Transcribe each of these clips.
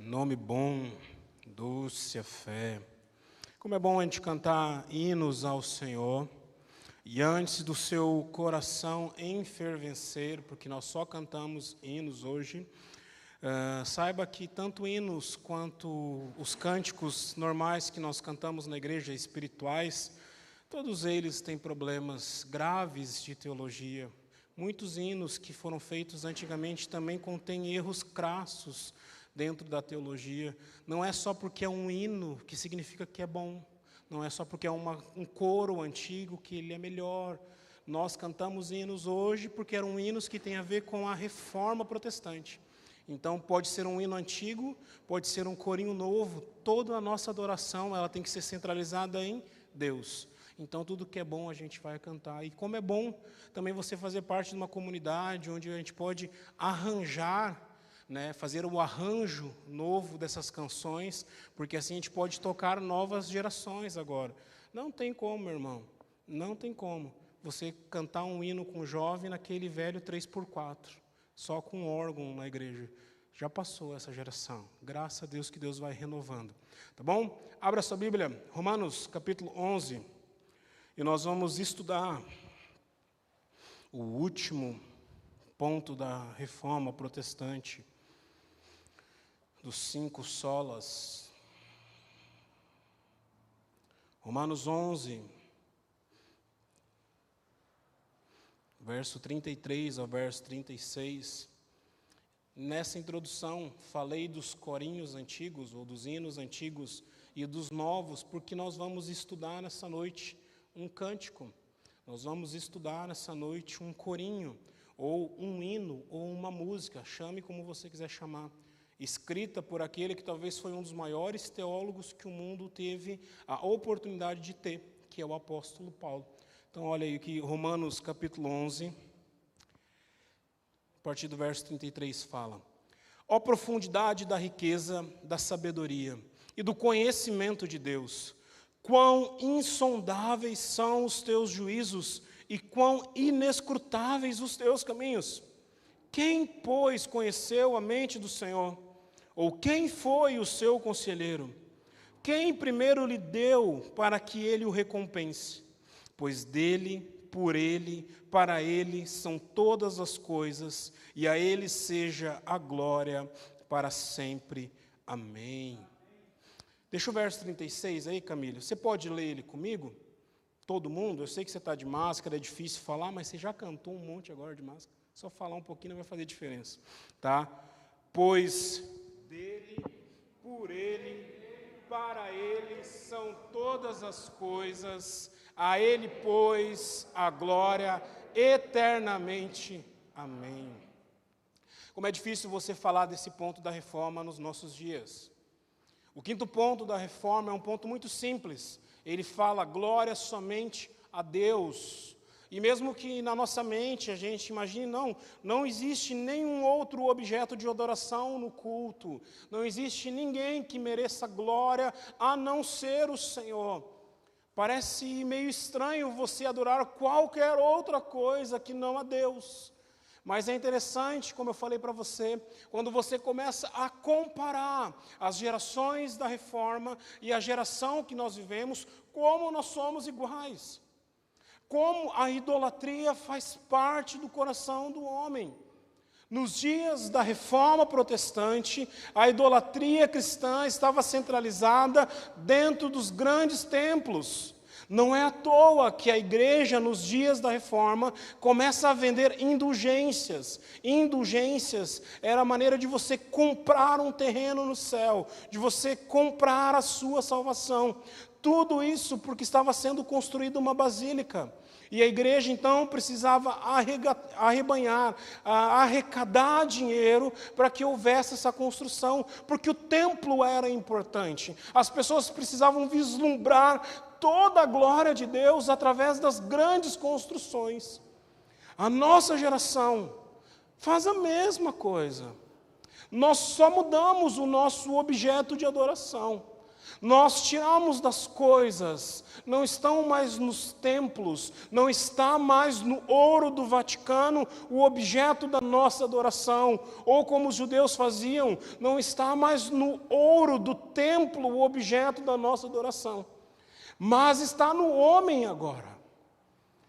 Nome bom, doce a fé. Como é bom a gente cantar hinos ao Senhor e antes do seu coração enfervecer, porque nós só cantamos hinos hoje. Saiba que tanto hinos quanto os cânticos normais que nós cantamos na igreja, espirituais, todos eles têm problemas graves de teologia. Muitos hinos que foram feitos antigamente também contêm erros crassos dentro da teologia. Não é só porque é um hino que significa que é bom. Não é só porque é um coro antigo que ele é melhor. Nós cantamos hinos hoje porque eram hinos que têm a ver com a reforma protestante. Então, pode ser um hino antigo, pode ser um corinho novo. Toda a nossa adoração ela tem que ser centralizada em Deus. Então, tudo que é bom a gente vai cantar. E como é bom também você fazer parte de uma comunidade onde a gente pode arranjar, fazer o arranjo novo dessas canções, porque assim a gente pode tocar novas gerações agora. Não tem como, meu irmão, não tem como você cantar um hino com jovem naquele velho 3x4, só com órgão na igreja. Já passou essa geração, graças a Deus que Deus vai renovando. Tá bom? Abra sua Bíblia, Romanos capítulo 11, e nós vamos estudar o último ponto da reforma protestante, dos 5 solas. Romanos 11, verso 33 ao verso 36. Nessa introdução, falei dos corinhos antigos, ou dos hinos antigos, e dos novos, porque nós vamos estudar nessa noite um cântico. Nós vamos estudar nessa noite um corinho, ou um hino, ou uma música, chame como você quiser chamar, escrita por aquele que talvez foi um dos maiores teólogos que o mundo teve a oportunidade de ter, que é o apóstolo Paulo. Então, olha aí que Romanos capítulo 11, a partir do verso 33 fala: Ó profundidade da riqueza, da sabedoria e do conhecimento de Deus, quão insondáveis são os teus juízos e quão inescrutáveis os teus caminhos. Quem, pois, conheceu a mente do Senhor? Ou quem foi o seu conselheiro? Quem primeiro lhe deu para que ele o recompense? Pois dele, por ele, para ele são todas as coisas, e a ele seja a glória para sempre. Amém. Deixa o verso 36 aí, Camilo. Você pode ler ele comigo? Todo mundo? Eu sei que você está de máscara, é difícil falar, mas você já cantou um monte agora de máscara. Só falar um pouquinho não vai fazer diferença. Tá? Pois dele, por ele, para ele são todas as coisas, a ele, pois, a glória eternamente. Amém. Como é difícil você falar desse ponto da reforma nos nossos dias. O 5º ponto da reforma é um ponto muito simples. Ele fala glória somente a Deus. E mesmo que na nossa mente a gente imagine, não existe nenhum outro objeto de adoração no culto. Não existe ninguém que mereça glória a não ser o Senhor. Parece meio estranho você adorar qualquer outra coisa que não a Deus. Mas é interessante, como eu falei para você, quando você começa a comparar as gerações da reforma e a geração que nós vivemos, como nós somos iguais. Como a idolatria faz parte do coração do homem. Nos dias da reforma protestante, a idolatria cristã estava centralizada dentro dos grandes templos. Não é à toa que a igreja, nos dias da reforma, começa a vender indulgências. Indulgências era a maneira de você comprar um terreno no céu, de você comprar a sua salvação. Tudo isso porque estava sendo construída uma basílica. E a igreja, então, precisava arrecadar dinheiro para que houvesse essa construção, porque o templo era importante. As pessoas precisavam vislumbrar toda a glória de Deus através das grandes construções. A nossa geração faz a mesma coisa. Nós só mudamos o nosso objeto de adoração. Nós tiramos das coisas, não estão mais nos templos, não está mais no ouro do Vaticano o objeto da nossa adoração, ou como os judeus faziam, não está mais no ouro do templo o objeto da nossa adoração, mas está no homem agora,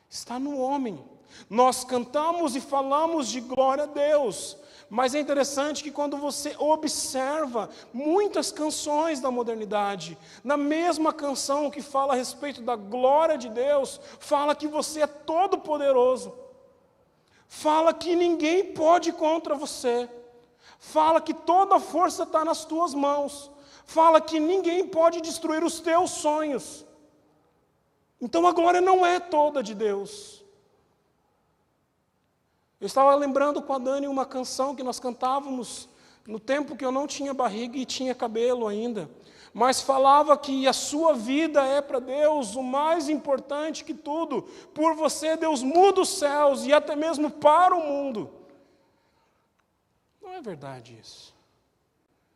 está no homem. Nós cantamos e falamos de glória a Deus, mas é interessante que quando você observa muitas canções da modernidade, na mesma canção que fala a respeito da glória de Deus, fala que você é todo poderoso, fala que ninguém pode ir contra você, fala que toda a força está nas tuas mãos, fala que ninguém pode destruir os teus sonhos. Então a glória não é toda de Deus. Eu estava lembrando com a Dani uma canção que nós cantávamos no tempo que eu não tinha barriga e tinha cabelo ainda, mas falava que a sua vida é para Deus o mais importante que tudo. Por você Deus muda os céus e até mesmo para o mundo. Não é verdade isso.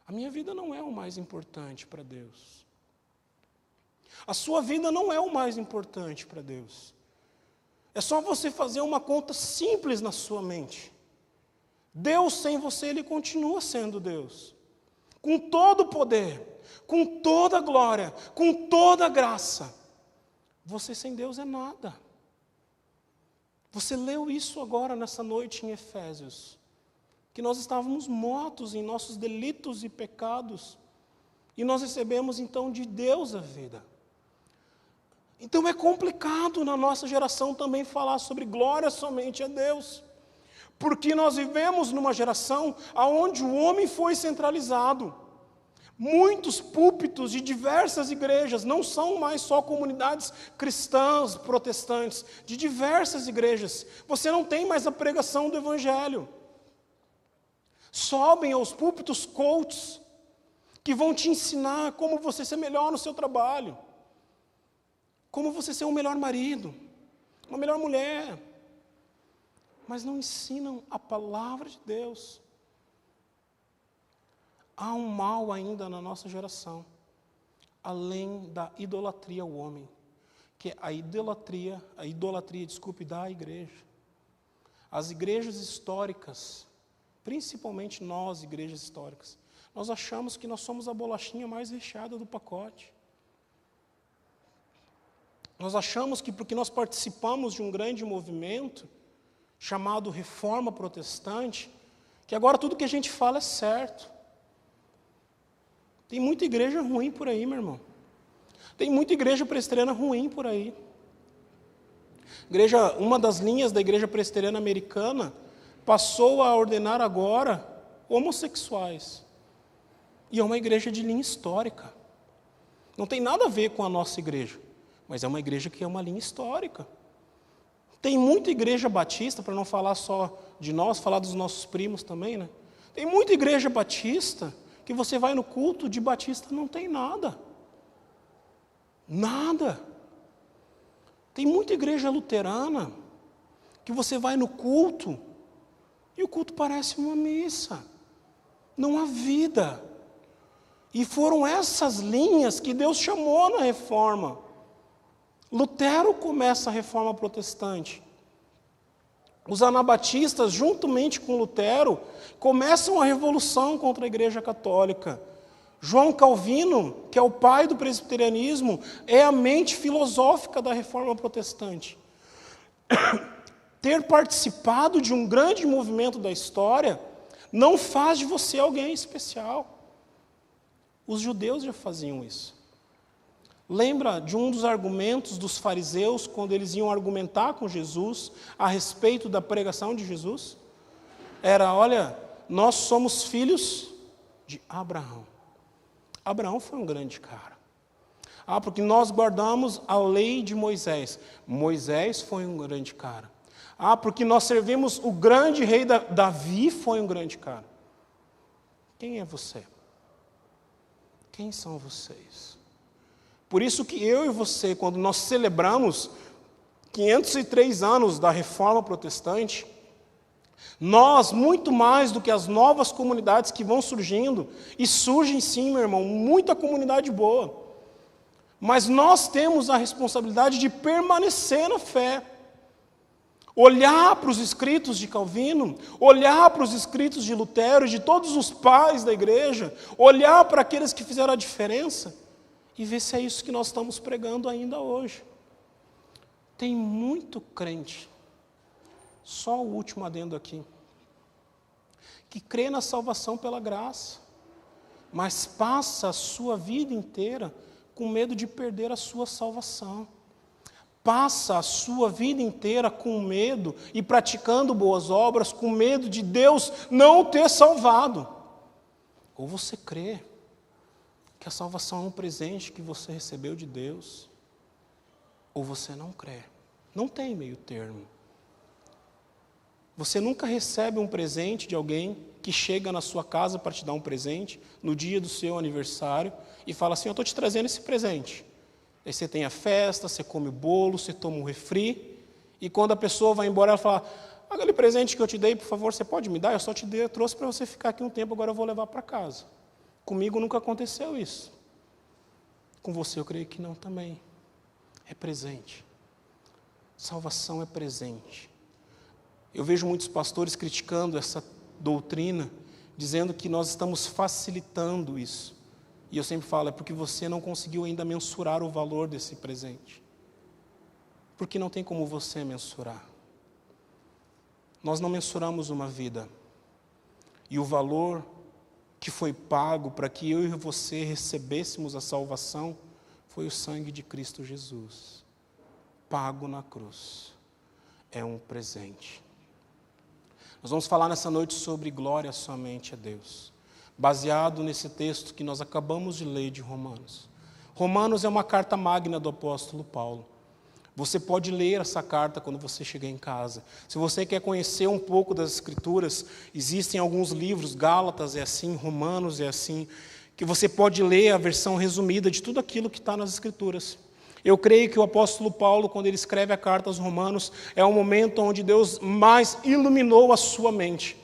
A minha vida não é o mais importante para Deus. A sua vida não é o mais importante para Deus. É só você fazer uma conta simples na sua mente. Deus sem você, Ele continua sendo Deus. Com todo o poder, com toda a glória, com toda a graça. Você sem Deus é nada. Você leu isso agora nessa noite em Efésios. Que nós estávamos mortos em nossos delitos e pecados. E nós recebemos então de Deus a vida. Então é complicado na nossa geração também falar sobre glória somente a Deus, porque nós vivemos numa geração onde o homem foi centralizado. Muitos púlpitos de diversas igrejas, não são mais só comunidades cristãs, protestantes, de diversas igrejas, você não tem mais a pregação do Evangelho. Sobem aos púlpitos coaches, que vão te ensinar como você ser melhor no seu trabalho, como você ser um melhor marido, uma melhor mulher, mas não ensinam a palavra de Deus. Há um mal ainda na nossa geração, além da idolatria ao homem, que é a idolatria da igreja. As igrejas históricas, principalmente nós, igrejas históricas, nós achamos que nós somos a bolachinha mais recheada do pacote. Nós achamos que porque nós participamos de um grande movimento chamado Reforma Protestante, que agora tudo que a gente fala é certo. Tem muita igreja ruim por aí, meu irmão. Tem muita igreja presbiteriana ruim por aí. Uma das linhas da igreja presbiteriana americana passou a ordenar agora homossexuais. E é uma igreja de linha histórica. Não tem nada a ver com a nossa igreja. Mas é uma igreja que é uma linha histórica. Tem muita igreja batista, para não falar só de nós, falar dos nossos primos também, né? Tem muita igreja batista, que você vai no culto de batista, não tem nada. Nada. Tem muita igreja luterana, que você vai no culto, e o culto parece uma missa. Não há vida. E foram essas linhas que Deus chamou na reforma. Lutero começa a reforma protestante. Os anabatistas, juntamente com Lutero, começam a revolução contra a Igreja Católica. João Calvino, que é o pai do presbiterianismo, é a mente filosófica da reforma protestante. Ter participado de um grande movimento da história não faz de você alguém especial. Os judeus já faziam isso. Lembra de um dos argumentos dos fariseus, quando eles iam argumentar com Jesus a respeito da pregação de Jesus? Era, olha, nós somos filhos de Abraão. Abraão foi um grande cara. Porque nós guardamos a lei de Moisés. Moisés foi um grande cara. Porque nós servimos o grande rei Davi, foi um grande cara. Quem é você? Quem são vocês? Por isso que eu e você, quando nós celebramos 503 anos da Reforma Protestante, nós, muito mais do que as novas comunidades que vão surgindo, e surgem sim, meu irmão, muita comunidade boa, Mas nós temos a responsabilidade de permanecer na fé. Olhar para os escritos de Calvino, olhar para os escritos de Lutero, de todos os pais da igreja, olhar para aqueles que fizeram a diferença e ver se é isso que nós estamos pregando ainda hoje. Tem muito crente, só o último adendo aqui, que crê na salvação pela graça, mas passa a sua vida inteira com medo de perder a sua salvação. Passa a sua vida inteira com medo e praticando boas obras, com medo de Deus não o ter salvado. Ou você crê que a salvação é um presente que você recebeu de Deus, ou você não crê. Não tem meio termo. Você nunca recebe um presente de alguém que chega na sua casa para te dar um presente, no dia do seu aniversário, e fala assim: eu estou te trazendo esse presente. Aí você tem a festa, você come o bolo, você toma um refri, e quando a pessoa vai embora, ela fala: aquele presente que eu te dei, por favor, você pode me dar? Eu só te dei, eu trouxe para você ficar aqui um tempo, agora eu vou levar para casa. Comigo nunca aconteceu isso. Com você eu creio que não também. É presente. Salvação é presente. Eu vejo muitos pastores criticando essa doutrina, dizendo que nós estamos facilitando isso. E eu sempre falo, é porque você não conseguiu ainda mensurar o valor desse presente. Porque não tem como você mensurar. Nós não mensuramos uma vida. E o valor que foi pago para que eu e você recebêssemos a salvação foi o sangue de Cristo Jesus. Pago na cruz. É um presente. Nós vamos falar nessa noite sobre glória somente a Deus, baseado nesse texto que nós acabamos de ler de Romanos. Romanos é uma carta magna do apóstolo Paulo. Você pode ler essa carta quando você chegar em casa. Se você quer conhecer um pouco das Escrituras, existem alguns livros, Gálatas é assim, Romanos é assim, que você pode ler a versão resumida de tudo aquilo que está nas Escrituras. Eu creio que o apóstolo Paulo, quando ele escreve a carta aos Romanos, é o momento onde Deus mais iluminou a sua mente.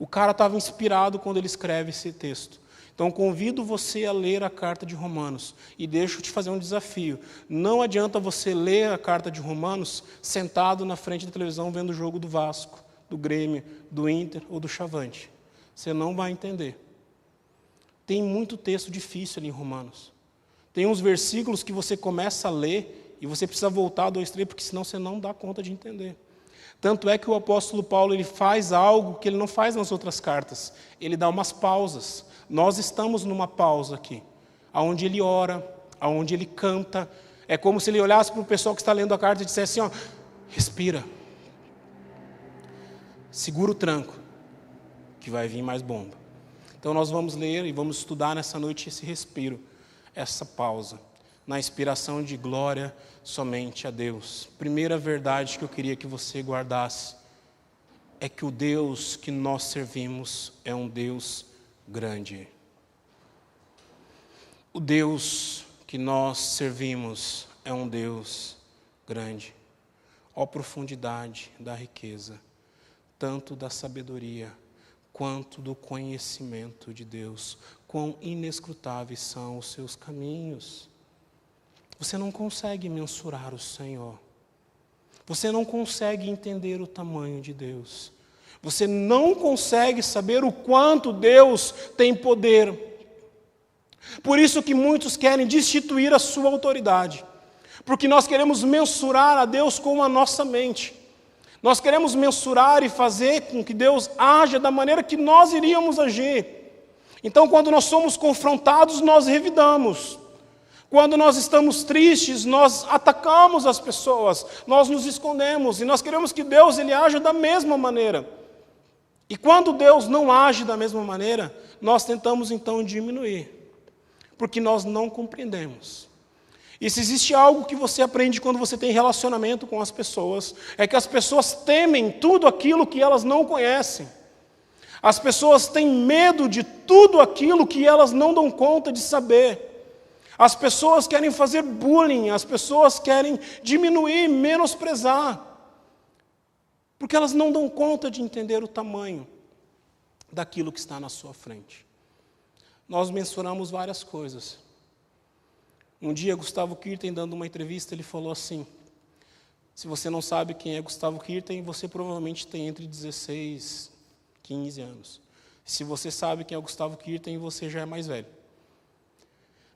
O cara estava inspirado quando ele escreve esse texto. Então, convido você a ler a carta de Romanos. E deixo te fazer um desafio. Não adianta você ler a carta de Romanos sentado na frente da televisão vendo o jogo do Vasco, do Grêmio, do Inter ou do Chavante. Você não vai entender. Tem muito texto difícil ali em Romanos. Tem uns versículos que você começa a ler e você precisa voltar 2, 3, porque senão você não dá conta de entender. Tanto é que o apóstolo Paulo ele faz algo que ele não faz nas outras cartas. Ele dá umas pausas. Nós estamos numa pausa aqui, onde ele ora, onde ele canta. É como se ele olhasse para o pessoal que está lendo a carta e dissesse assim: ó, respira. Segura o tranco, que vai vir mais bomba. Então nós vamos ler e vamos estudar nessa noite esse respiro, essa pausa, na inspiração de glória somente a Deus. Primeira verdade que eu queria que você guardasse é que o Deus que nós servimos é um Deus grande. O Deus que nós servimos é um Deus grande. Ó profundidade da riqueza, tanto da sabedoria quanto do conhecimento de Deus. Quão inescrutáveis são os seus caminhos. Você não consegue mensurar o Senhor. Você não consegue entender o tamanho de Deus. Você não consegue saber o quanto Deus tem poder. Por isso que muitos querem destituir a sua autoridade. Porque nós queremos mensurar a Deus com a nossa mente. Nós queremos mensurar e fazer com que Deus haja da maneira que nós iríamos agir. Então, quando nós somos confrontados, nós revidamos. Quando nós estamos tristes, nós atacamos as pessoas, nós nos escondemos, e nós queremos que Deus ele haja da mesma maneira. E quando Deus não age da mesma maneira, nós tentamos então diminuir, porque nós não compreendemos. E se existe algo que você aprende quando você tem relacionamento com as pessoas, é que as pessoas temem tudo aquilo que elas não conhecem. As pessoas têm medo de tudo aquilo que elas não dão conta de saber. As pessoas querem fazer bullying, as pessoas querem diminuir, menosprezar, porque elas não dão conta de entender o tamanho daquilo que está na sua frente. Nós mensuramos várias coisas. Um dia, Gustavo Kirten, dando uma entrevista, ele falou assim: se você não sabe quem é Gustavo Kirten, você provavelmente tem entre 16 e 15 anos. Se você sabe quem é o Gustavo Kirten, você já é mais velho.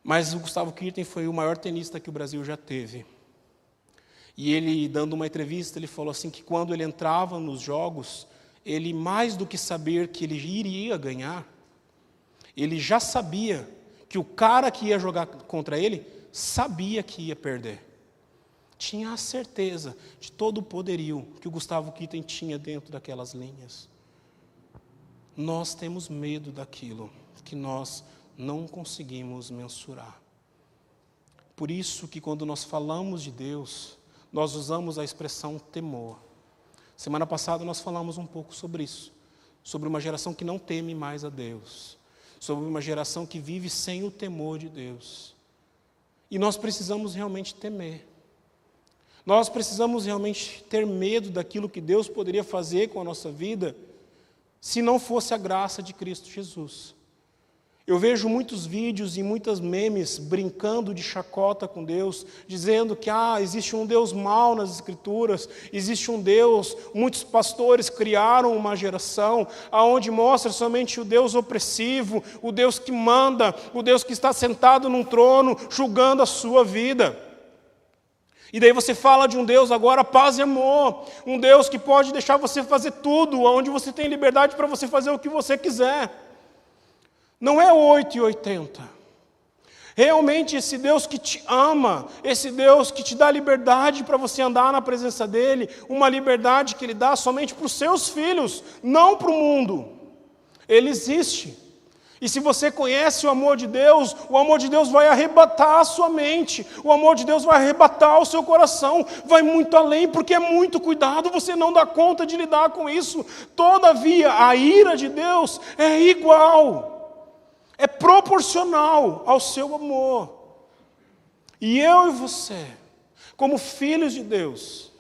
Mas o Gustavo Kirten foi o maior tenista que o Brasil já teve. E ele, dando uma entrevista, ele falou assim que quando ele entrava nos jogos, ele, mais do que saber que ele iria ganhar, ele já sabia que o cara que ia jogar contra ele sabia que ia perder. Tinha a certeza de todo o poderio que o Gustavo Kirten tinha dentro daquelas linhas. Nós temos medo daquilo que nós não conseguimos mensurar. Por isso que quando nós falamos de Deus, nós usamos a expressão temor. Semana passada nós falamos um pouco sobre isso, sobre uma geração que não teme mais a Deus, sobre uma geração que vive sem o temor de Deus. E nós precisamos realmente temer. Nós precisamos realmente ter medo daquilo que Deus poderia fazer com a nossa vida, se não fosse a graça de Cristo Jesus. Eu vejo muitos vídeos e muitas memes brincando de chacota com Deus, dizendo que existe um Deus mau nas Escrituras, existe um Deus, muitos pastores criaram uma geração onde mostra somente o Deus opressivo, o Deus que manda, o Deus que está sentado num trono, julgando a sua vida. E daí você fala de um Deus agora, paz e amor, um Deus que pode deixar você fazer tudo, onde você tem liberdade para você fazer o que você quiser. Não é 8 e 80. Realmente esse Deus que te ama, esse Deus que te dá liberdade para você andar na presença dEle, uma liberdade que Ele dá somente para os seus filhos, não para o mundo. Ele existe. E se você conhece o amor de Deus vai arrebatar a sua mente, o amor de Deus vai arrebatar o seu coração, vai muito além, porque é muito cuidado, você não dá conta de lidar com isso. Todavia, a ira de Deus é igual. É proporcional ao seu amor. E eu e você, como filhos de Deus,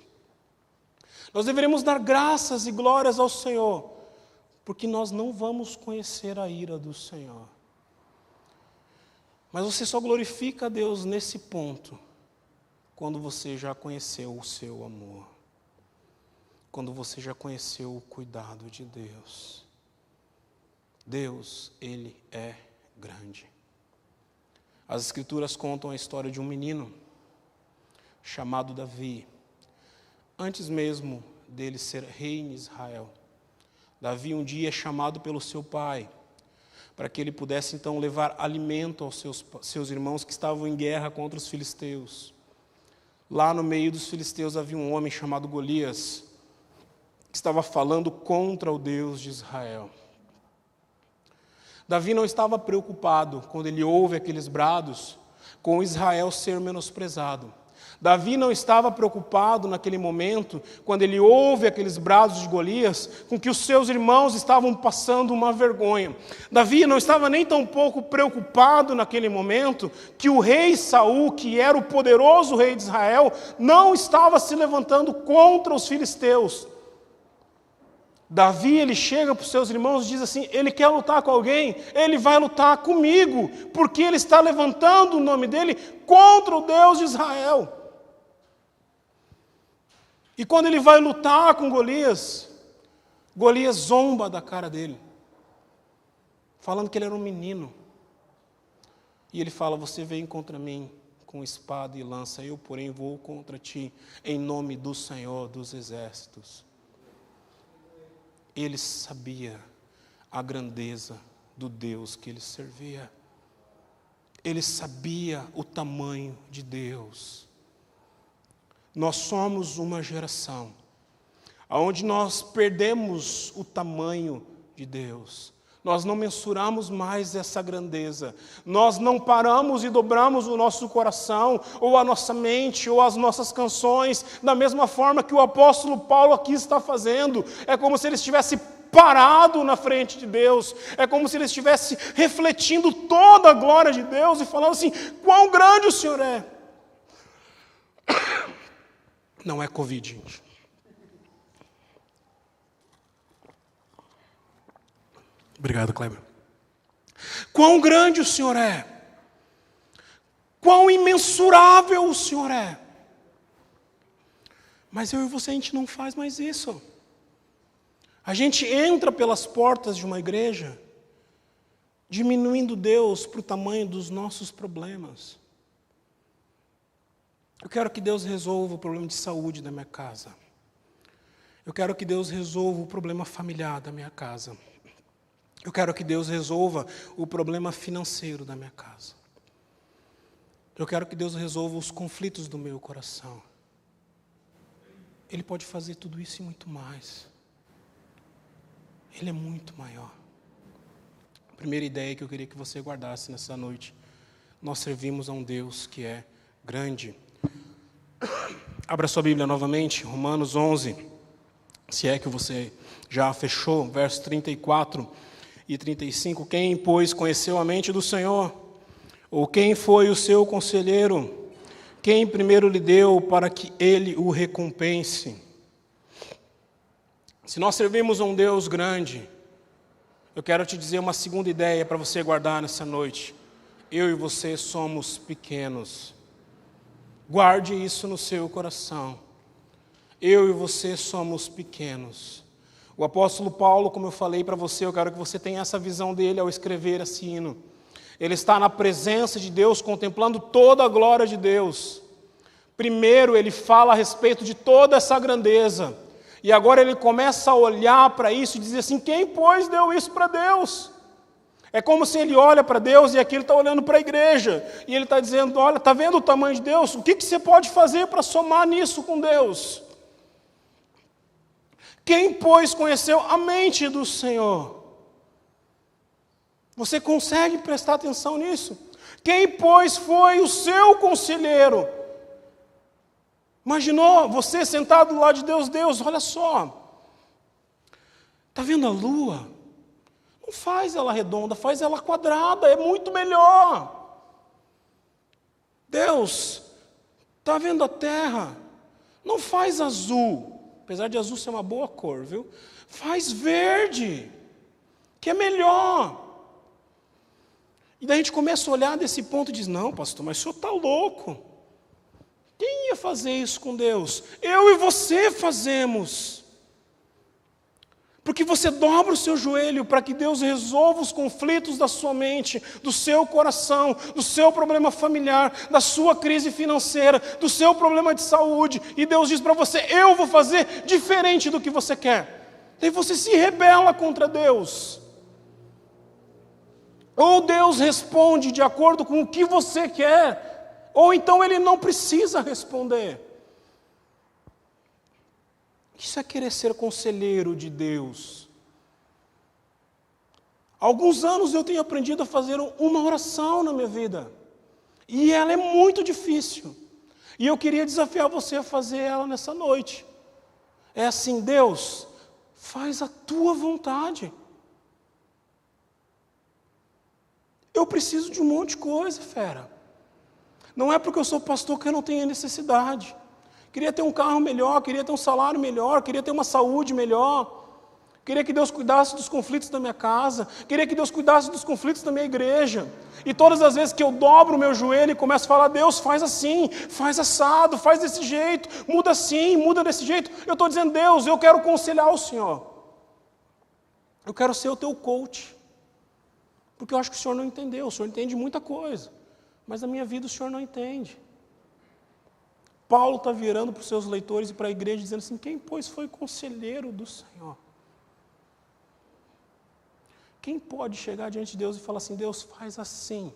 nós deveremos dar graças e glórias ao Senhor, porque nós não vamos conhecer a ira do Senhor. Mas você só glorifica a Deus nesse ponto, quando você já conheceu o seu amor, quando você já conheceu o cuidado de Deus. Deus, Ele é grande. As Escrituras contam a história de um menino chamado Davi. Antes mesmo dele ser rei em Israel, Davi um dia é chamado pelo seu pai, para que ele pudesse então levar alimento aos seus irmãos que estavam em guerra contra os filisteus. Lá no meio dos filisteus havia um homem chamado Golias, que estava falando contra o Deus de Israel. Davi não estava preocupado, quando ele ouve aqueles brados, com Israel ser menosprezado. Davi não estava preocupado naquele momento, quando ele ouve aqueles brados de Golias, com que os seus irmãos estavam passando uma vergonha. Davi não estava nem tão pouco preocupado naquele momento, que o rei Saul, que era o poderoso rei de Israel, não estava se levantando contra os filisteus. Davi, ele chega para os seus irmãos e diz assim, ele quer lutar com alguém, ele vai lutar comigo, porque ele está levantando o nome dele contra o Deus de Israel. E quando ele vai lutar com Golias, Golias zomba da cara dele, falando que ele era um menino. E ele fala, você vem contra mim com espada e lança, eu, porém, vou contra ti em nome do Senhor dos Exércitos. Ele sabia a grandeza do Deus que ele servia. Ele sabia o tamanho de Deus. Nós somos uma geração onde nós perdemos o tamanho de Deus. Nós não mensuramos mais essa grandeza. Nós não paramos e dobramos o nosso coração, ou a nossa mente, ou as nossas canções, da mesma forma que o apóstolo Paulo aqui está fazendo. É como se ele estivesse parado na frente de Deus. É como se ele estivesse refletindo toda a glória de Deus e falando assim, quão grande o Senhor é. Não é Covid, gente. Obrigado, Kleber. Quão grande o Senhor é. quão imensurável o Senhor é. Mas eu e você, a gente não faz mais isso. A gente entra pelas portas de uma igreja diminuindo Deus para o tamanho dos nossos problemas. Eu quero que Deus resolva o problema de saúde da minha casa. Eu quero que Deus resolva o problema familiar da minha casa. Eu quero que Deus resolva o problema financeiro da minha casa. Eu quero que Deus resolva os conflitos do meu coração. Ele pode fazer tudo isso e muito mais. Ele é muito maior. A primeira ideia que eu queria que você guardasse nessa noite: nós servimos a um Deus que é grande. Abra sua Bíblia novamente, Romanos 11, se é que você já fechou, versos 34 e 35. Quem, pois, conheceu a mente do Senhor? Ou quem foi o seu conselheiro? Quem primeiro lhe deu para que ele o recompense? Se nós servimos a um Deus grande, eu quero te dizer uma segunda ideia para você guardar nessa noite. Eu e você somos pequenos. Guarde isso no seu coração. Eu e você somos pequenos. O apóstolo Paulo, como eu falei para você, eu quero que você tenha essa visão dele ao escrever esse hino. Ele está na presença de Deus, contemplando toda a glória de Deus. Primeiro ele fala a respeito de toda essa grandeza. E agora ele começa a olhar para isso e dizer assim: quem, pois, deu isso para Deus? É como se ele olha para Deus e aqui ele está olhando para a igreja. E ele está dizendo: olha, está vendo o tamanho de Deus? O que você pode fazer para somar nisso com Deus? Quem, pois, conheceu a mente do Senhor? Você consegue prestar atenção nisso? Quem, pois, foi o seu conselheiro? Imaginou você sentado do lado de Deus? Deus, olha só. Está vendo a lua? Não faz ela redonda, faz ela quadrada, é muito melhor. Deus, está vendo a terra? Não faz azul. Apesar de azul ser uma boa cor, viu? Faz verde, que é melhor. E daí a gente começa a olhar desse ponto e diz: não, pastor, mas o senhor está louco. Quem ia fazer isso com Deus? Eu e você fazemos. Porque você dobra o seu joelho para que Deus resolva os conflitos da sua mente, do seu coração, do seu problema familiar, da sua crise financeira, do seu problema de saúde. E Deus diz para você: eu vou fazer diferente do que você quer. Daí você se rebela contra Deus. Ou Deus responde de acordo com o que você quer, ou então Ele não precisa responder. Isso é querer ser conselheiro de Deus. Há alguns anos eu tenho aprendido a fazer uma oração na minha vida. E ela é muito difícil. E eu queria desafiar você a fazer ela nessa noite. É assim: Deus, faz a tua vontade. Eu preciso de um monte de coisa, fera. Não é porque eu sou pastor que eu não tenho necessidade. Queria ter um carro melhor, queria ter um salário melhor, queria ter uma saúde melhor. Queria que Deus cuidasse dos conflitos da minha casa. Queria que Deus cuidasse dos conflitos da minha igreja. E todas as vezes que eu dobro o meu joelho e começo a falar: Deus, faz assim, faz assado, faz desse jeito, muda assim, muda desse jeito. Eu estou dizendo: Deus, eu quero aconselhar o Senhor. Eu quero ser o teu coach. Porque eu acho que o Senhor não entendeu. O Senhor entende muita coisa, mas na minha vida o Senhor não entende. Paulo está virando para os seus leitores e para a igreja dizendo assim: quem, pois, foi conselheiro do Senhor? Quem pode chegar diante de Deus e falar assim: Deus, faz assim?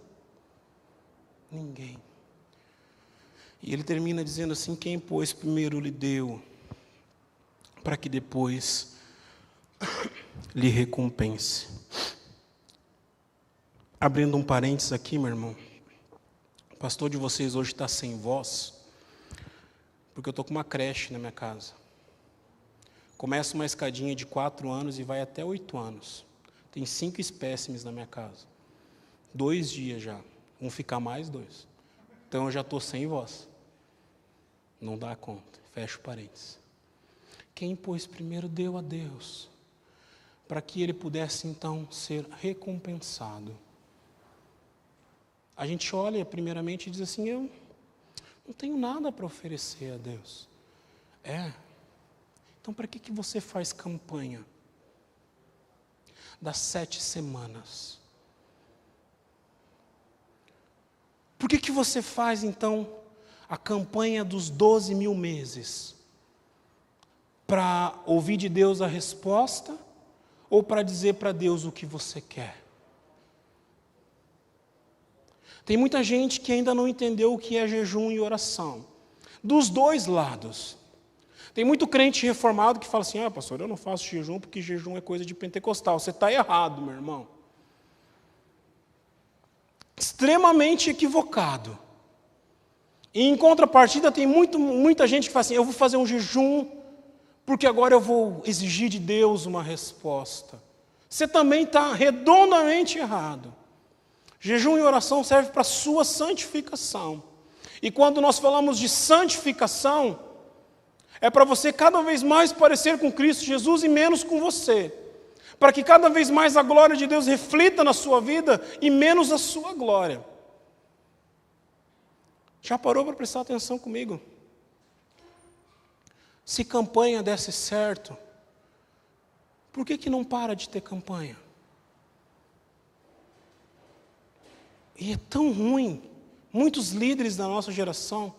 Ninguém. E ele termina dizendo assim: quem, pois, primeiro lhe deu, para que depois lhe recompense. Abrindo um parênteses aqui, meu irmão. O pastor de vocês hoje está sem voz, porque eu estou com uma creche na minha casa. Começa uma escadinha de 4 anos e vai até 8 anos. Tem 5 espécimes na minha casa. 2 dias já. Vão ficar mais 2. Então eu já estou sem voz. Não dá conta. Fecha o parênteses. Quem, pois, primeiro deu a Deus, para que ele pudesse então ser recompensado. A gente olha primeiramente e diz assim, eu não tenho nada para oferecer a Deus. Então para que você faz campanha das 7 semanas? Por que você faz então a campanha dos 12.000 meses? Para ouvir de Deus a resposta ou para dizer para Deus o que você quer? Tem muita gente que ainda não entendeu o que é jejum e oração. Dos dois lados. Tem muito crente reformado que fala assim, pastor, eu não faço jejum porque jejum é coisa de pentecostal. Você está errado, meu irmão. Extremamente equivocado. E em contrapartida tem muita gente que fala assim, eu vou fazer um jejum porque agora eu vou exigir de Deus uma resposta. Você também está redondamente errado. Jejum e oração servem para a sua santificação. E quando nós falamos de santificação, é para você cada vez mais parecer com Cristo Jesus e menos com você. Para que cada vez mais a glória de Deus reflita na sua vida e menos a sua glória. Já parou para prestar atenção comigo? Se campanha desse certo, por que não para de ter campanha? E é tão ruim. Muitos líderes da nossa geração,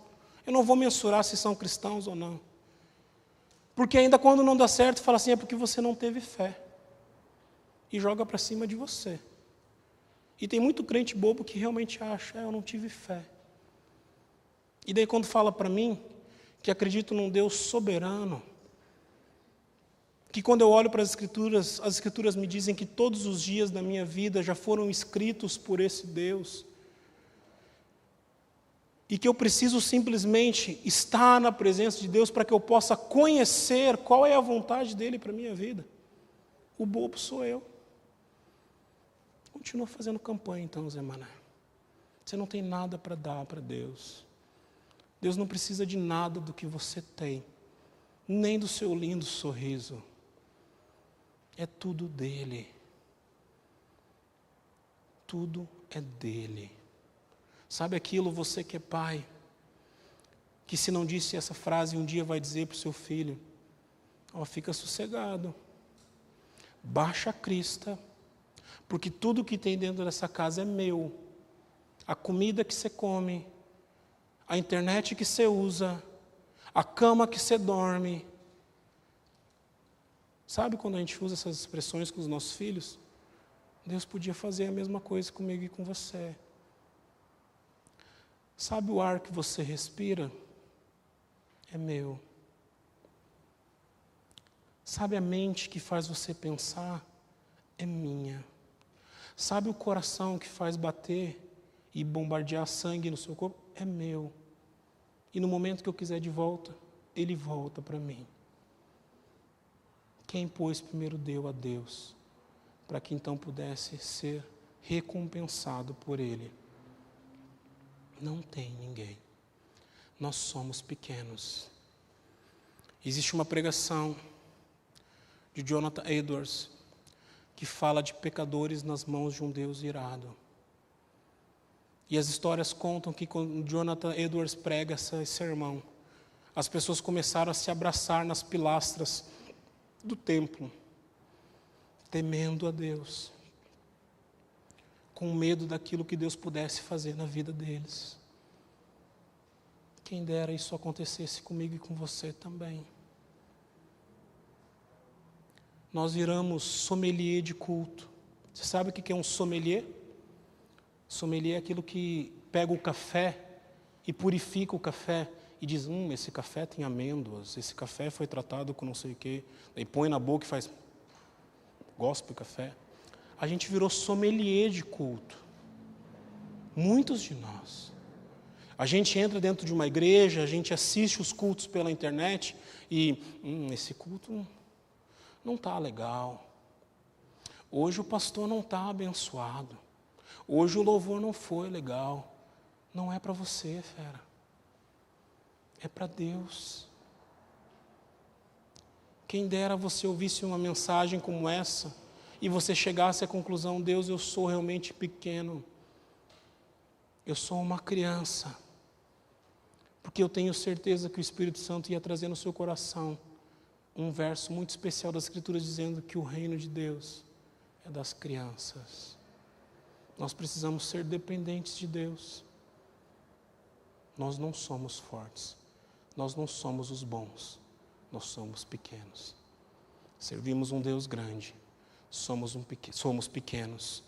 eu não vou mensurar se são cristãos ou não. Porque ainda quando não dá certo, fala assim, é porque você não teve fé. E joga para cima de você. E tem muito crente bobo que realmente acha, eu não tive fé. E daí quando fala para mim, que acredito num Deus soberano, que quando eu olho para as Escrituras me dizem que todos os dias da minha vida já foram escritos por esse Deus, e que eu preciso simplesmente estar na presença de Deus para que eu possa conhecer qual é a vontade dEle para a minha vida. O bobo sou eu. Continua fazendo campanha então, Zé Mané. Você não tem nada para dar para Deus. Deus não precisa de nada do que você tem, nem do seu lindo sorriso. É tudo dele. Tudo é dele. Sabe aquilo, você que é pai, que se não disse essa frase, um dia vai dizer para o seu filho, fica sossegado, baixa a crista, porque tudo que tem dentro dessa casa é meu. A comida que você come, a internet que você usa, a cama que você dorme. Sabe quando a gente usa essas expressões com os nossos filhos? Deus podia fazer a mesma coisa comigo e com você. Sabe o ar que você respira? É meu. Sabe a mente que faz você pensar? É minha. Sabe o coração que faz bater e bombardear sangue no seu corpo? É meu. E no momento que eu quiser de volta, ele volta para mim. Quem pôs primeiro deu a Deus, para que então pudesse ser recompensado por Ele. Não tem ninguém. Nós somos pequenos. Existe uma pregação de Jonathan Edwards que fala de pecadores nas mãos de um Deus irado. E as histórias contam que quando Jonathan Edwards prega esse sermão, as pessoas começaram a se abraçar nas pilastras do templo, temendo a Deus, com medo daquilo que Deus pudesse fazer na vida deles. Quem dera isso acontecesse comigo e com você também. Nós viramos sommelier de culto. Você sabe o que é um sommelier? Sommelier é aquilo que pega o café e purifica o café e diz, esse café tem amêndoas, esse café foi tratado com não sei o quê. Daí põe na boca e faz, gospe o café. A gente virou sommelier de culto. Muitos de nós. A gente entra dentro de uma igreja, a gente assiste os cultos pela internet e, esse culto não está legal. Hoje o pastor não está abençoado. Hoje o louvor não foi legal. Não é para você, fera. É para Deus. Quem dera você ouvisse uma mensagem como essa e você chegasse à conclusão, Deus, eu sou realmente pequeno. Eu sou uma criança. Porque eu tenho certeza que o Espírito Santo ia trazer no seu coração um verso muito especial das Escrituras dizendo que o reino de Deus é das crianças. Nós precisamos ser dependentes de Deus. Nós não somos fortes. Nós não somos os bons. Nós somos pequenos. Servimos um Deus grande. Somos pequenos.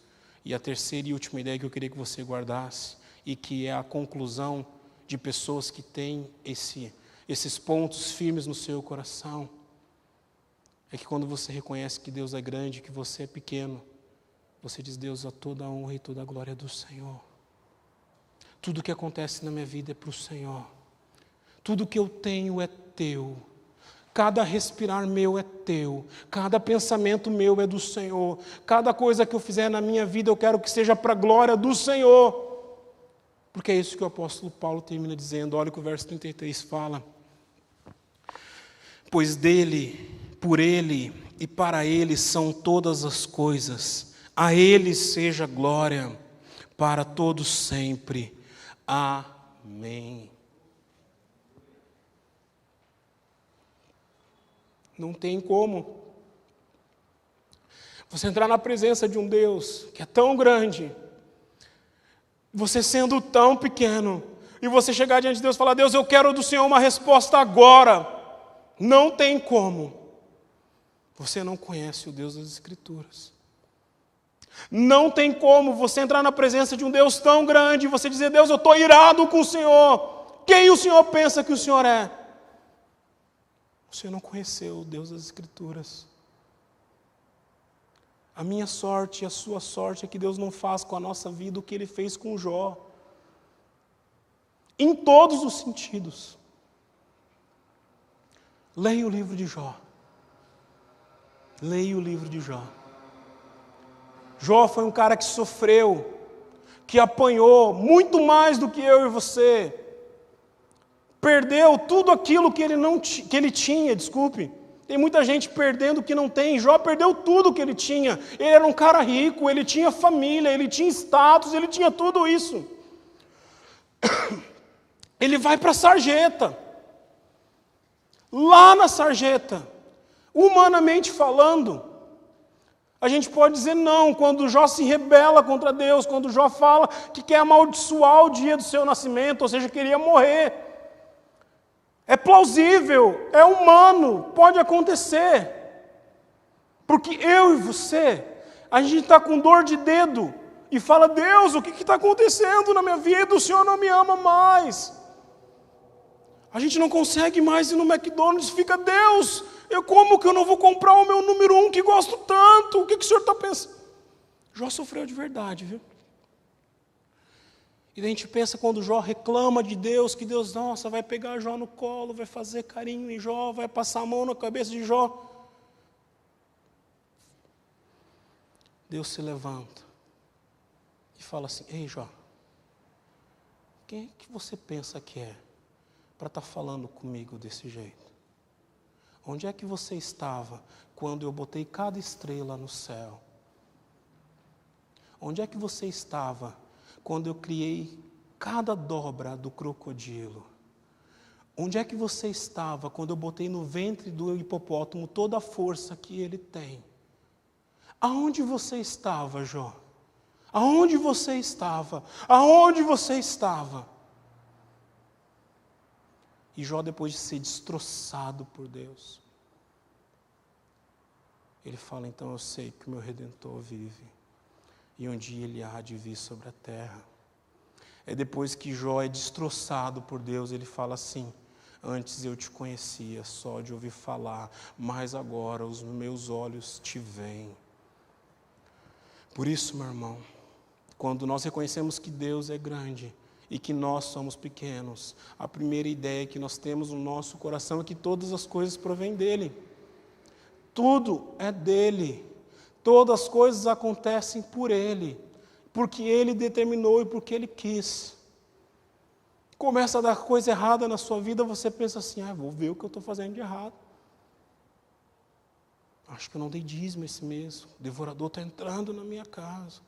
E a terceira e última ideia que eu queria que você guardasse, e que é a conclusão de pessoas que têm esses pontos firmes no seu coração, é que quando você reconhece que Deus é grande, que você é pequeno, você diz: Deus, a toda a honra e toda a glória é do Senhor. Tudo que acontece na minha vida é para o Senhor. Tudo que eu tenho é teu. Cada respirar meu é teu. Cada pensamento meu é do Senhor. Cada coisa que eu fizer na minha vida, eu quero que seja para a glória do Senhor. Porque é isso que o apóstolo Paulo termina dizendo. Olha o que o verso 33 fala. Pois dele, por ele e para ele são todas as coisas. A ele seja glória para todos sempre. Amém. Não tem como você entrar na presença de um Deus que é tão grande, você sendo tão pequeno, e você chegar diante de Deus e falar: Deus, eu quero do Senhor uma resposta agora. Não tem como. Você não conhece o Deus das Escrituras. Não tem como você entrar na presença de um Deus tão grande e você dizer: Deus, eu estou irado com o Senhor. Quem o Senhor pensa que o Senhor é? Você não conheceu o Deus das Escrituras. A minha sorte e a sua sorte é que Deus não faz com a nossa vida o que Ele fez com Jó. Em todos os sentidos. Leia o livro de Jó. Leia o livro de Jó. Jó foi um cara que sofreu, que apanhou muito mais do que eu e você. Perdeu tudo aquilo que ele tinha, desculpe. Tem muita gente perdendo o que não tem. Jó perdeu tudo o que ele tinha. Ele era um cara rico, ele tinha família, ele tinha status, ele tinha tudo isso. Ele vai para a sarjeta. Lá na sarjeta, humanamente falando, a gente pode dizer não, quando Jó se rebela contra Deus, quando Jó fala que quer amaldiçoar o dia do seu nascimento, ou seja, queria morrer. É plausível, é humano, pode acontecer. Porque eu e você, a gente está com dor de dedo e fala: Deus, o que está acontecendo na minha vida? O Senhor não me ama mais. A gente não consegue mais ir no McDonald's e fica: Deus, como que eu não vou comprar o meu número 1 que gosto tanto? O que o Senhor está pensando? Jó sofreu de verdade, viu? E a gente pensa, quando Jó reclama de Deus, que Deus, nossa, vai pegar Jó no colo, vai fazer carinho em Jó, vai passar a mão na cabeça de Jó. Deus se levanta e fala assim: ei, Jó, quem é que você pensa que é para estar falando comigo desse jeito? Onde é que você estava quando eu botei cada estrela no céu? Onde é que você estava quando eu criei cada dobra do crocodilo? Onde é que você estava quando eu botei no ventre do hipopótamo toda a força que ele tem? Aonde você estava, Jó? Aonde você estava? Aonde você estava? E Jó, depois de ser destroçado por Deus, ele fala: então eu sei que o meu Redentor vive. E um dia ele há de vir sobre a terra. É depois que Jó é destroçado por Deus, ele fala assim: antes eu te conhecia só de ouvir falar, mas agora os meus olhos te veem. Por isso, meu irmão, quando nós reconhecemos que Deus é grande e que nós somos pequenos, a primeira ideia que nós temos no nosso coração é que todas as coisas provêm dEle. Tudo é dEle. Todas as coisas acontecem por Ele, porque Ele determinou e porque Ele quis. Começa a dar coisa errada na sua vida, você pensa assim: vou ver o que eu estou fazendo de errado. Acho que eu não dei dízimo esse mês, o devorador está entrando na minha casa.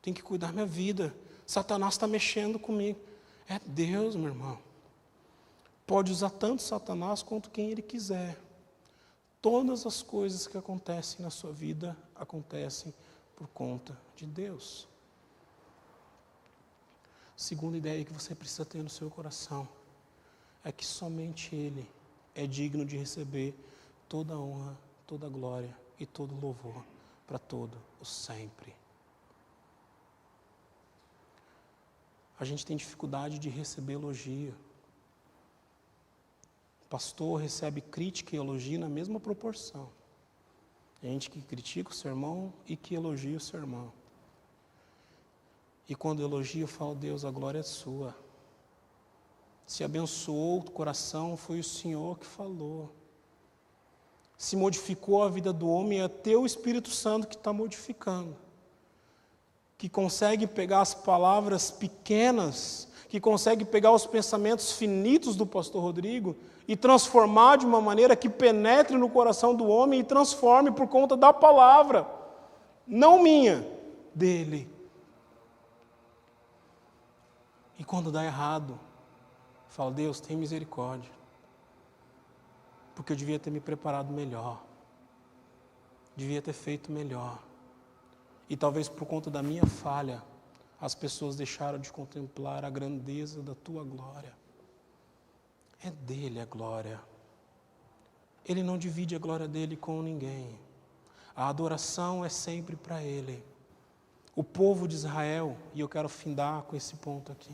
Tenho que cuidar da minha vida. Satanás está mexendo comigo. É Deus, meu irmão. Pode usar tanto Satanás quanto quem ele quiser. Todas as coisas que acontecem na sua vida acontecem por conta de Deus. Segunda ideia que você precisa ter no seu coração é que somente Ele é digno de receber toda a honra, toda a glória e todo o louvor para todo o sempre. A gente tem dificuldade de receber elogio. O pastor recebe crítica e elogio na mesma proporção. Tem gente que critica o sermão e que elogia o sermão. E quando elogia, eu falo, Deus, a glória é sua. Se abençoou o coração, foi o Senhor que falou. Se modificou a vida do homem, é teu Espírito Santo que está modificando. Que consegue pegar as palavras pequenas, que consegue pegar os pensamentos finitos do pastor Rodrigo e transformar de uma maneira que penetre no coração do homem e transforme por conta da palavra, não minha, dele. E quando dá errado, fala, Deus, tem misericórdia, porque eu devia ter me preparado melhor, devia ter feito melhor. E talvez por conta da minha falha, as pessoas deixaram de contemplar a grandeza da tua glória. É dele a glória. Ele não divide a glória dele com ninguém. A adoração é sempre para ele. O povo de Israel, e eu quero findar com esse ponto aqui,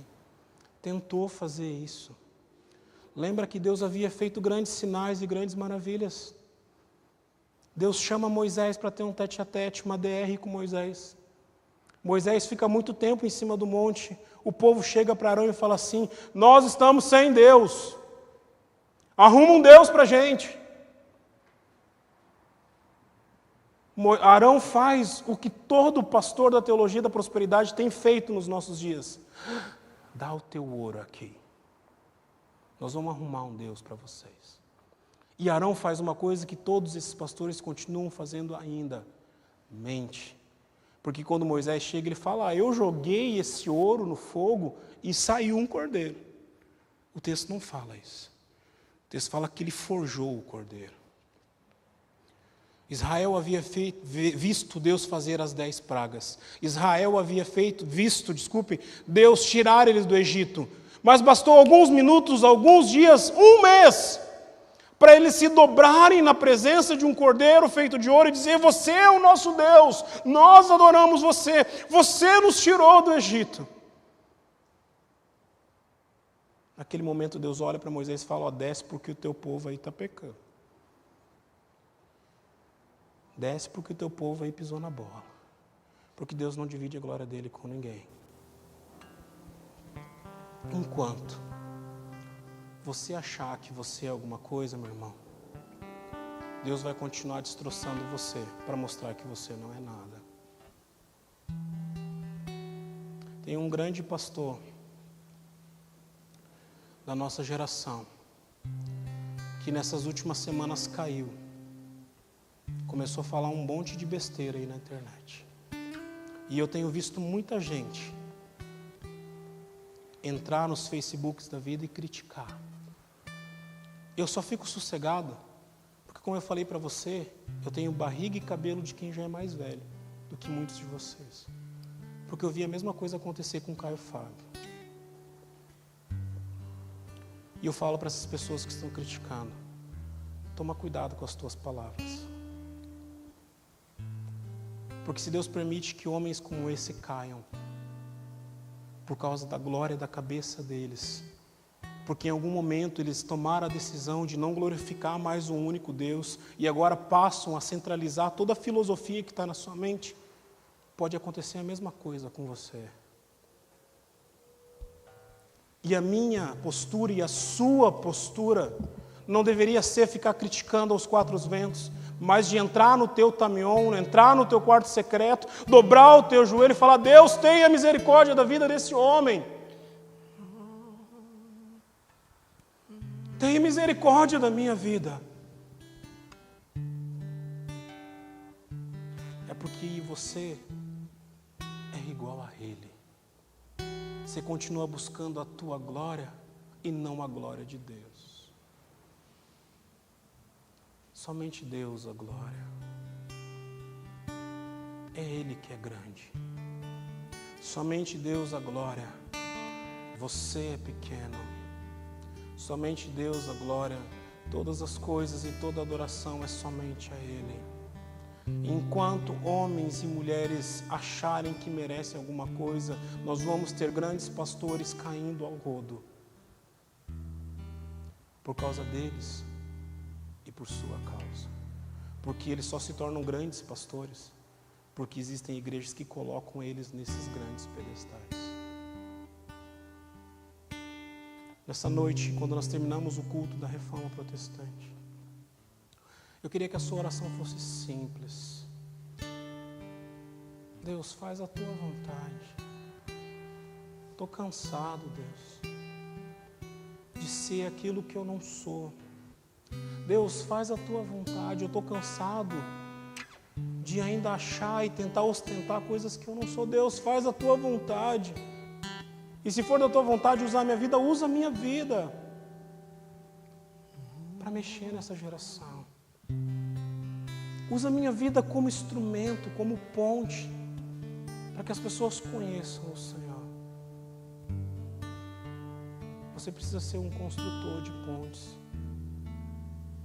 tentou fazer isso. Lembra que Deus havia feito grandes sinais e grandes maravilhas. Deus chama Moisés para ter um tete-a-tete, uma DR com Moisés. Moisés fica muito tempo em cima do monte. O povo chega para Arão e fala assim, nós estamos sem Deus. Arruma um Deus para a gente. Arão faz o que todo pastor da teologia da prosperidade tem feito nos nossos dias. Dá o teu ouro aqui. Nós vamos arrumar um Deus para vocês. E Arão faz uma coisa que todos esses pastores continuam fazendo ainda. Mente. Porque quando Moisés chega, ele fala, eu joguei esse ouro no fogo e saiu um cordeiro. O texto não fala isso. O texto fala que ele forjou o cordeiro. Israel havia visto Deus fazer as 10 pragas. Israel havia visto Deus tirar eles do Egito. Mas bastou alguns minutos, alguns dias, um mês, para eles se dobrarem na presença de um cordeiro feito de ouro e dizer, você é o nosso Deus, nós adoramos você, você nos tirou do Egito. Naquele momento Deus olha para Moisés e fala, desce porque o teu povo aí está pecando. Desce porque o teu povo aí pisou na bola. Porque Deus não divide a glória dele com ninguém. Enquanto você achar que você é alguma coisa, meu irmão, Deus vai continuar destroçando você para mostrar que você não é nada. Tem um grande pastor da nossa geração que nessas últimas semanas caiu. Começou a falar um monte de besteira aí na internet. E eu tenho visto muita gente entrar nos Facebooks da vida e criticar. Eu só fico sossegado, porque como eu falei para você, eu tenho barriga e cabelo de quem já é mais velho do que muitos de vocês. Porque eu vi a mesma coisa acontecer com Caio Fábio. E eu falo para essas pessoas que estão criticando, toma cuidado com as tuas palavras. Porque se Deus permite que homens como esse caiam, por causa da glória da cabeça deles, porque em algum momento eles tomaram a decisão de não glorificar mais um único Deus e agora passam a centralizar toda a filosofia que está na sua mente, pode acontecer a mesma coisa com você. E a minha postura e a sua postura não deveria ser ficar criticando aos quatro ventos, mas de entrar no teu tamion, entrar no teu quarto secreto, dobrar o teu joelho e falar, Deus, tenha misericórdia da vida desse homem. Tenha misericórdia da minha vida. É porque você é igual a Ele. você continua buscando a tua glória e não a glória de Deus. Somente Deus a glória. É Ele que é grande. Somente Deus a glória. Você é pequeno. Somente Deus a glória. Todas as coisas e toda adoração é somente a Ele. Enquanto homens e mulheres acharem que merecem alguma coisa, nós vamos ter grandes pastores caindo ao rodo. Por causa deles e por sua causa. Porque eles só se tornam grandes pastores porque existem igrejas que colocam eles nesses grandes pedestais. Nessa noite, quando nós terminamos o culto da Reforma Protestante, eu queria que a sua oração fosse simples. Deus, faz a tua vontade. Estou cansado, Deus, de ser aquilo que eu não sou. Deus, faz a tua vontade. Eu estou cansado de ainda achar e tentar ostentar coisas que eu não sou. Deus, faz a tua vontade. E se for da tua vontade usar a minha vida, usa a minha vida para mexer nessa geração. Usa a minha vida como instrumento, como ponte, para que as pessoas conheçam o Senhor. Você precisa ser um construtor de pontes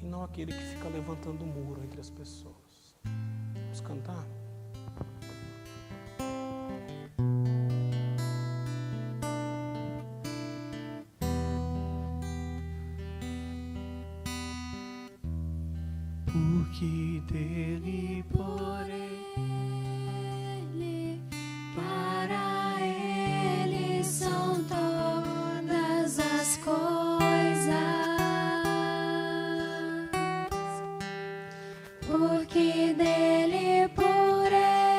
e não aquele que fica levantando o muro entre as pessoas. Vamos cantar? Porque dele, por ele, para ele são todas as coisas. Porque dele, por ele,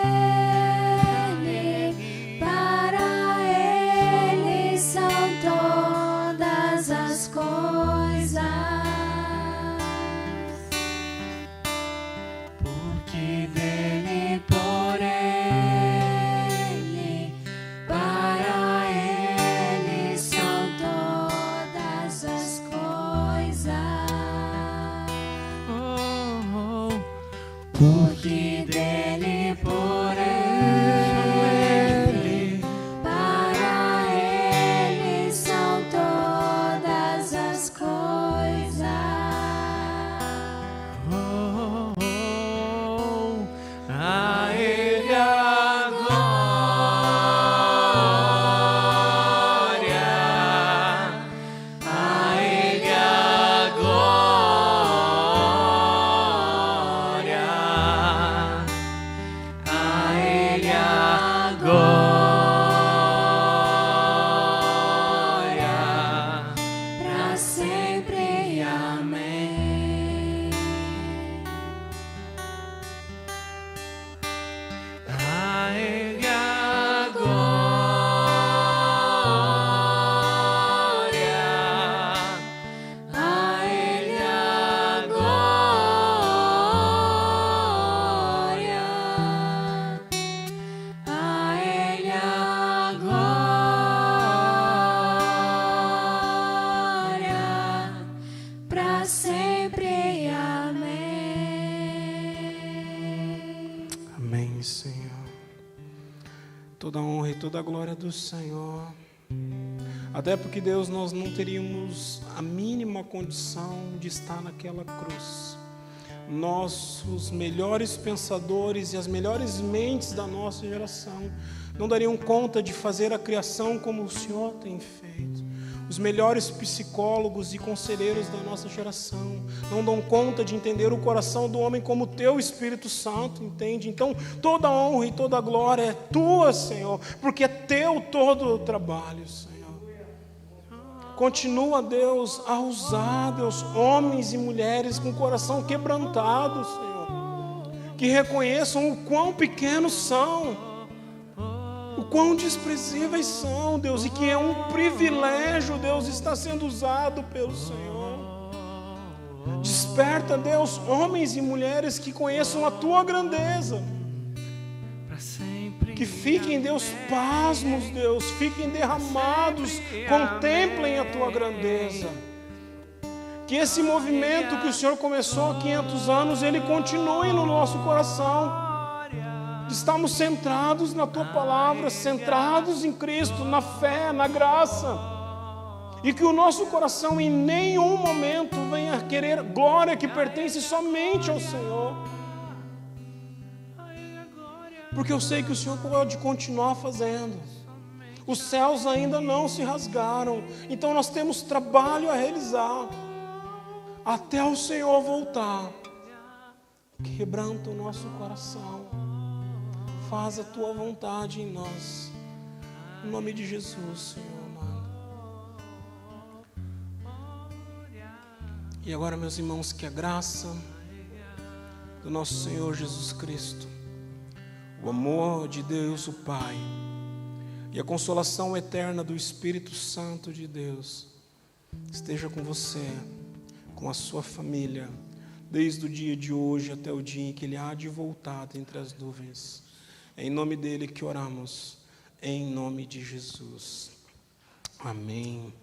para ele são todas as coisas. Porque dele, por ele, para ele são todas as coisas. Porque dele, por ele, para ele são todas as coisas. A ele a glória, a ele a glória, a ele a glória, para sempre. Amém. A ele a glória, a ele a glória, a ele a glória, para sempre. Amém. Amém, Senhor. Toda a honra e toda a glória do Senhor. Até porque, Deus, nós não teríamos a mínima condição de estar naquela cruz. Nossos melhores pensadores e as melhores mentes da nossa geração não dariam conta de fazer a criação como o Senhor tem feito. Os melhores psicólogos e conselheiros da nossa geração não dão conta de entender o coração do homem como o teu Espírito Santo entende. Então, toda a honra e toda a glória é tua, Senhor, porque é teu todo o trabalho, Senhor. Continua, Deus, a usar, Deus, homens e mulheres com o coração quebrantado, Senhor, que reconheçam o quão pequenos são, o quão desprezíveis são, Deus, e que é um privilégio, Deus, estar sendo usado pelo Senhor. Desperta, Deus, homens e mulheres que conheçam a tua grandeza, Para sempre. Que fiquem, Deus, pasmos, Deus, fiquem derramados, contemplem a tua grandeza. Que esse movimento que o Senhor começou há 500 anos, ele continue no nosso coração. Estamos centrados na tua palavra, centrados em Cristo, na fé, na graça. E que o nosso coração em nenhum momento venha querer glória que pertence somente ao Senhor. Porque eu sei que o Senhor pode continuar fazendo. Os céus ainda não se rasgaram. Então nós temos trabalho a realizar. Até o Senhor voltar. Quebranta o nosso coração. Faz a tua vontade em nós. Em nome de Jesus, Senhor amado. E agora, meus irmãos, que a graça do nosso Senhor Jesus Cristo, o amor de Deus o Pai e a consolação eterna do Espírito Santo de Deus esteja com você, com a sua família, desde o dia de hoje até o dia em que Ele há de voltar dentre as nuvens. É em nome dEle que oramos, em nome de Jesus. Amém.